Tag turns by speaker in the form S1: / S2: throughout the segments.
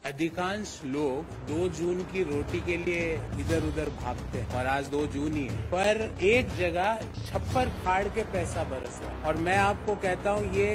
S1: अधिकांश लोग 2 जून की रोटी के लिए इधर उधर भागते हैं और आज 2 जून ही है, पर एक जगह छप्पर फाड़ के पैसा बरस रहा है और मैं आपको कहता हूँ ये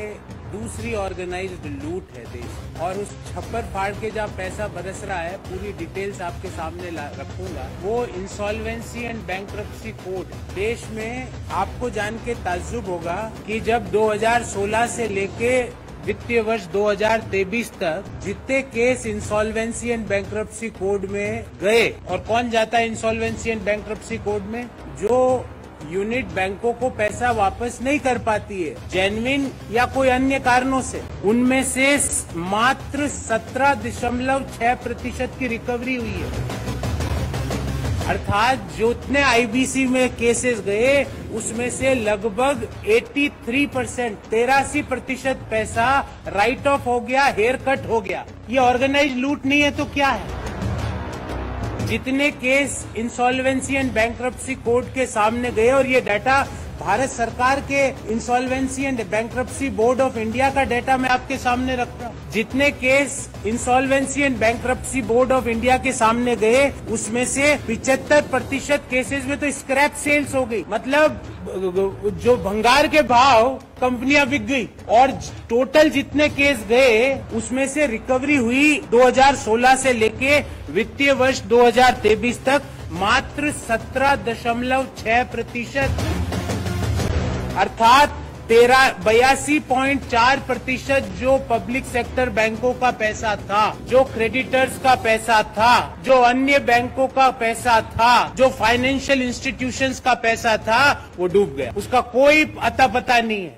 S1: दूसरी ऑर्गेनाइज्ड लूट है देश। और उस छप्पर फाड़ के जहाँ पैसा बरस रहा है, पूरी डिटेल्स आपके सामने रखूंगा। वो इंसॉल्वेंसी एंड बैंक्रप्सी कोड देश में आपको जान के ताज्जुब होगा कि जब 2016 से लेके वित्तीय वर्ष 2023 तक जितने case insolvency and bankruptcy code में गए, और कौन जाता है इंसॉल्वेंसी एंड बैंक्रप्सी कोड में? जो यूनिट बैंकों को पैसा वापस नहीं कर पाती है जेन्युइन या कोई अन्य कारणों से, उनमें से मात्र 17.6% की रिकवरी हुई है। अर्थात जितने आईबीसी में केसेस गए उसमें से लगभग 83% पैसा राइट ऑफ हो गया, हेयर कट हो गया। ये ऑर्गेनाइज लूट नहीं है तो क्या है? जितने case insolvency and bankruptcy court के सामने गए, और ये डाटा भारत सरकार के insolvency and bankruptcy board of India का डाटा मैं आपके सामने रख रहा हूँ। जितने case insolvency and bankruptcy board of India के सामने गए उसमें से 75% केसेस में तो स्क्रैप सेल्स हो गई, मतलब जो भंगार के भाव कंपनियां बिक गई। और टोटल जितने केस गए उसमें से रिकवरी हुई 2016 से लेके वित्तीय वर्ष 2023 तक मात्र 17.6%, अर्थात 82.4% जो पब्लिक सेक्टर बैंकों का पैसा था, जो क्रेडिटर्स का पैसा था, जो अन्य बैंकों का पैसा था, जो फाइनेंशियल इंस्टीट्यूशंस का पैसा था, वो डूब गया। उसका कोई अता पता नहीं है।